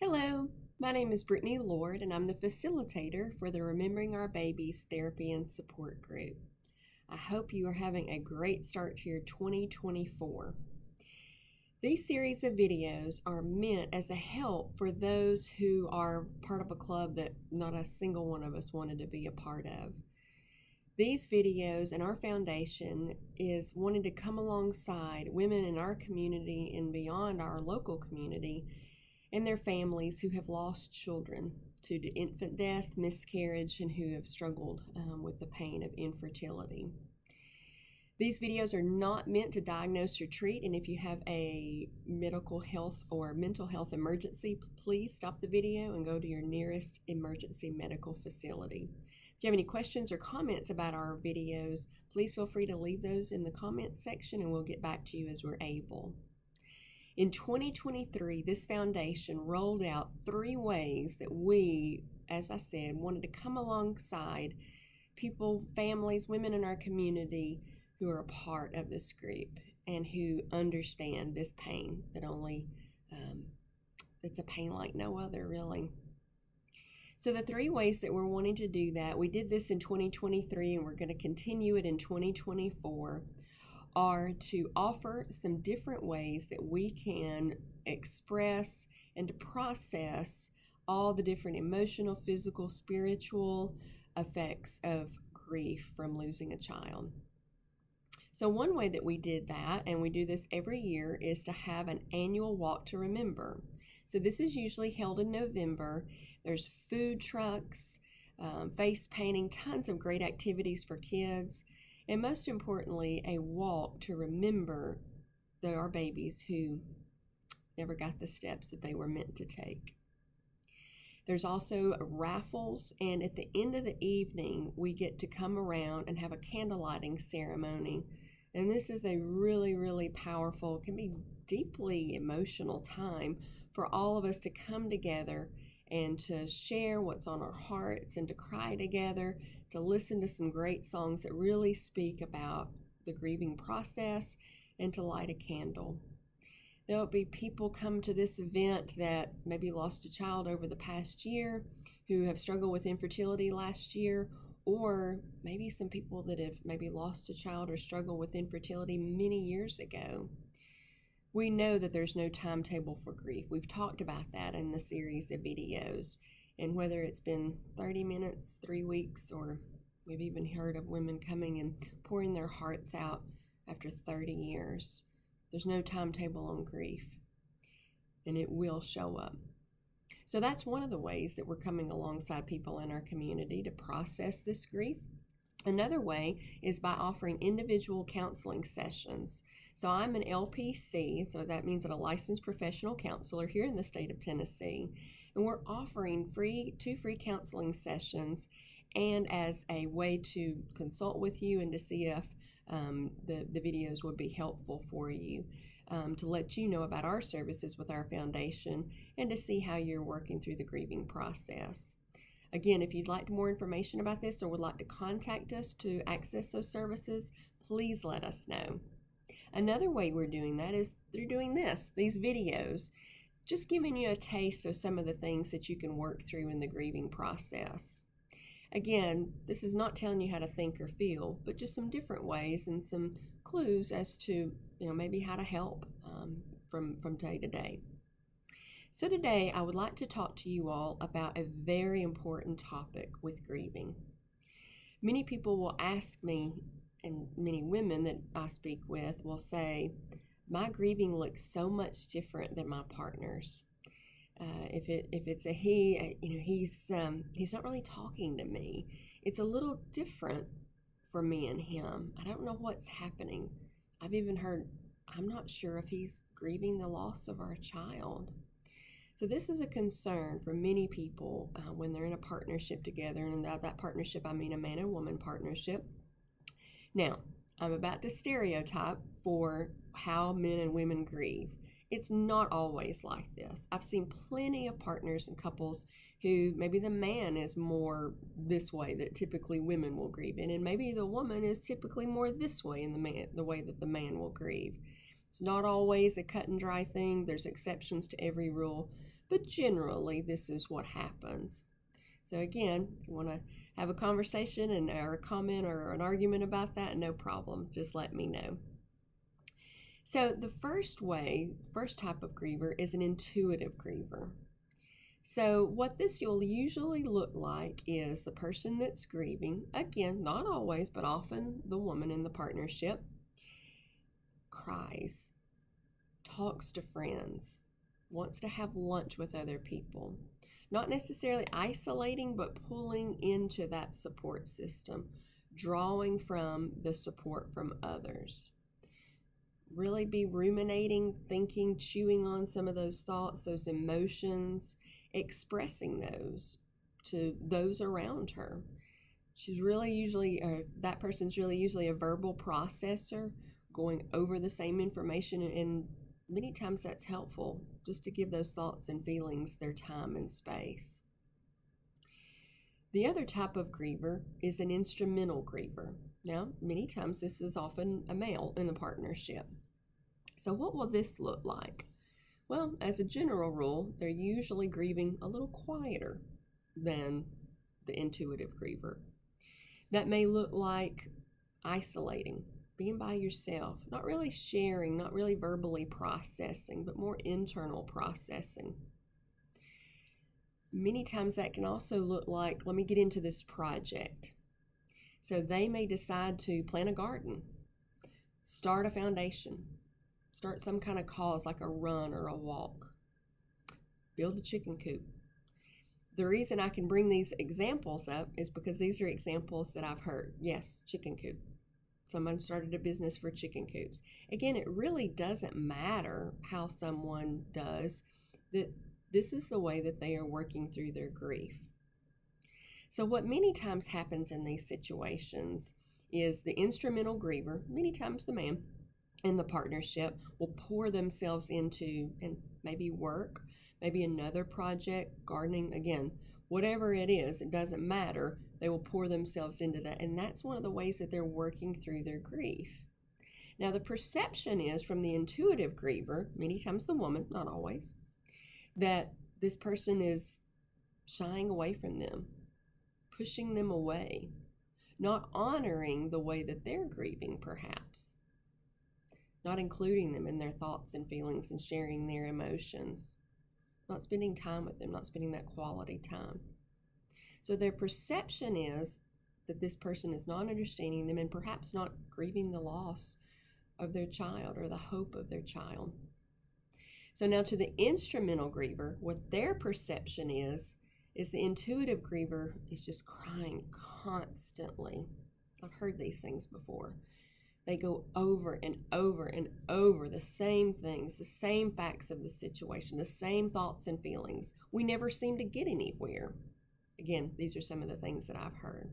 Hello, my name is Brittany Lord, and I'm the facilitator for the Remembering Our Babies Therapy and Support Group. I hope you are having a great start to your 2024. These series of videos are meant as a help for those who are part of a club that not a single one of us wanted to be a part of. These videos and our foundation is wanting to come alongside women in our community and beyond our local community and their families who have lost children to infant death, miscarriage, and who have struggled with the pain of infertility. These videos are not meant to diagnose or treat, and if you have a medical health or mental health emergency, please stop the video and go to your nearest emergency medical facility. If you have any questions or comments about our videos, please feel free to leave those in the comments section and we'll get back to you as we're able. In 2023, this foundation rolled out 3 ways that we, as I said, wanted to come alongside people, families, women in our community who are a part of this group and who understand this pain that it's a pain like no other, really. So the 3 ways that we're wanting to do that, we did this in 2023 and we're going to continue it in 2024, are to offer some different ways that we can express and to process all the different emotional, physical, spiritual effects of grief from losing a child. So one way that we did that, and we do this every year, is to have an annual walk to remember. So this is usually held in November. There's food trucks, face painting, tons of great activities for kids, and most importantly, a walk to remember our babies who never got the steps that they were meant to take. There's also raffles, and at the end of the evening, we get to come around and have a candle lighting ceremony. And this is a really, really powerful, can be deeply emotional time for all of us to come together and to share what's on our hearts and to cry together, to listen to some great songs that really speak about the grieving process, and to light a candle. There'll be people come to this event that maybe lost a child over the past year, who have struggled with infertility last year, or maybe some people that have maybe lost a child or struggled with infertility many years ago. We know that there's no timetable for grief. We've talked about that in the series of videos. And whether it's been 30 minutes, 3 weeks, or we've even heard of women coming and pouring their hearts out after 30 years, there's no timetable on grief, and it will show up. So that's one of the ways that we're coming alongside people in our community to process this grief. Another way is by offering individual counseling sessions. So I'm an LPC, so that means that a licensed professional counselor here in the state of Tennessee, and we're offering two free counseling sessions, and as a way to consult with you and to see if the videos would be helpful for you, to let you know about our services with our foundation and to see how you're working through the grieving process. Again, if you'd like more information about this or would like to contact us to access those services, please let us know. Another way we're doing that is through doing these videos, just giving you a taste of some of the things that you can work through in the grieving process. Again, this is not telling you how to think or feel, but just some different ways and some clues as to, maybe how to help from day to day. So today, I would like to talk to you all about a very important topic with grieving. Many people will ask me, and many women that I speak with will say, my grieving looks so much different than my partner's. If it's a he, he's not really talking to me. It's a little different for me and him. I don't know what's happening. I've even heard, I'm not sure if he's grieving the loss of our child. So this is a concern for many people when they're in a partnership together, and that partnership, I mean a man and woman partnership. Now, I'm about to stereotype for how men and women grieve. It's not always like this. I've seen plenty of partners and couples who maybe the man is more this way that typically women will grieve in, and maybe the woman is typically more this way in the way that the man will grieve. It's not always a cut and dry thing. There's exceptions to every rule, but generally this is what happens. So again, if you want to have a conversation or a comment or an argument about that, no problem. Just let me know. So the first type of griever is an intuitive griever. So what this will usually look like is the person that's grieving, again, not always, but often the woman in the partnership, cries, talks to friends, wants to have lunch with other people. Not necessarily isolating, but pulling into that support system, drawing from the support from others. Really be ruminating, thinking, chewing on some of those thoughts, those emotions, expressing those to those around her. That person's really usually a verbal processor, going over the same information, and many times that's helpful just to give those thoughts and feelings their time and space. The other type of griever is an instrumental griever. Now, many times this is often a male in a partnership. So what will this look like? Well, as a general rule, they're usually grieving a little quieter than the intuitive griever. That may look like isolating, being by yourself, not really sharing, not really verbally processing, but more internal processing. Many times that can also look like, let me get into this project. So they may decide to plant a garden, start a foundation, start some kind of cause like a run or a walk, build a chicken coop. The reason I can bring these examples up is because these are examples that I've heard. Yes, chicken coop. Someone started a business for chicken coops. Again, it really doesn't matter how someone does, that this is the way that they are working through their grief. So what many times happens in these situations is the instrumental griever, many times the man in the partnership, will pour themselves into and maybe work, maybe another project, gardening, again, whatever it is, it doesn't matter. They will pour themselves into that. And that's one of the ways that they're working through their grief. Now, the perception is from the intuitive griever, many times the woman, not always, that this person is shying away from them, pushing them away, not honoring the way that they're grieving, perhaps, not including them in their thoughts and feelings and sharing their emotions, not spending time with them, not spending that quality time. So their perception is that this person is not understanding them and perhaps not grieving the loss of their child or the hope of their child. So now to the instrumental griever, what their perception is the intuitive griever is just crying constantly. I've heard these things before. They go over and over and over the same things, the same facts of the situation, the same thoughts and feelings. We never seem to get anywhere. Again, these are some of the things that I've heard.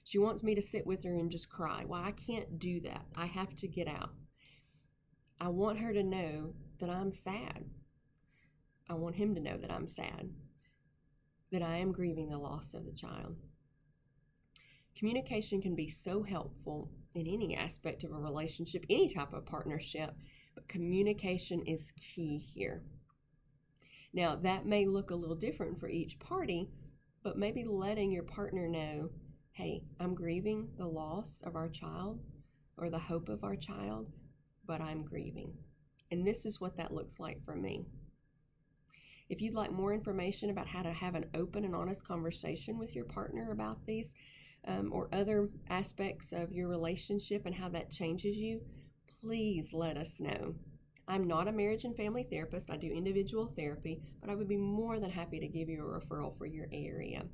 She wants me to sit with her and just cry. Well, I can't do that. I have to get out. I want her to know that I'm sad. I want him to know that I'm sad, that I am grieving the loss of the child. Communication can be so helpful in any aspect of a relationship, any type of partnership, but communication is key here. Now, that may look a little different for each party, but maybe letting your partner know, hey, I'm grieving the loss of our child or the hope of our child, but I'm grieving. And this is what that looks like for me. If you'd like more information about how to have an open and honest conversation with your partner about these or other aspects of your relationship and how that changes you, please let us know. I'm not a marriage and family therapist. I do individual therapy, but I would be more than happy to give you a referral for your area.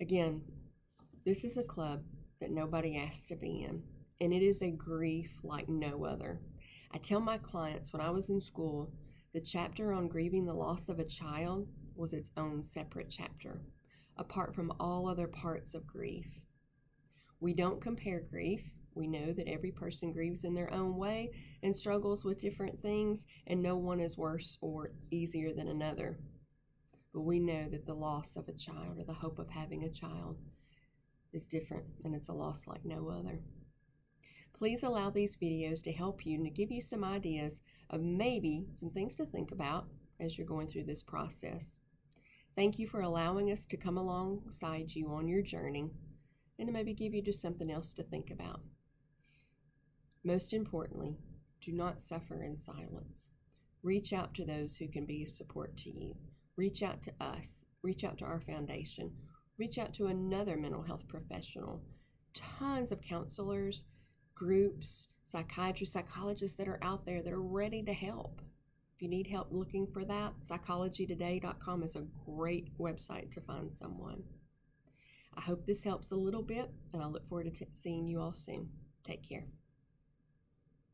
Again, this is a club that nobody asked to be in, and it is a grief like no other. I tell my clients when I was in school, the chapter on grieving the loss of a child was its own separate chapter, apart from all other parts of grief. We don't compare grief. We know that every person grieves in their own way and struggles with different things, and no one is worse or easier than another. But we know that the loss of a child or the hope of having a child is different, and it's a loss like no other. Please allow these videos to help you and to give you some ideas of maybe some things to think about as you're going through this process. Thank you for allowing us to come alongside you on your journey and to maybe give you just something else to think about. Most importantly, do not suffer in silence. Reach out to those who can be of support to you. Reach out to us. Reach out to our foundation. Reach out to another mental health professional. Tons of counselors, groups, psychiatrists, psychologists that are out there that are ready to help. If you need help looking for that, psychologytoday.com is a great website to find someone. I hope this helps a little bit, and I look forward to seeing you all soon. Take care.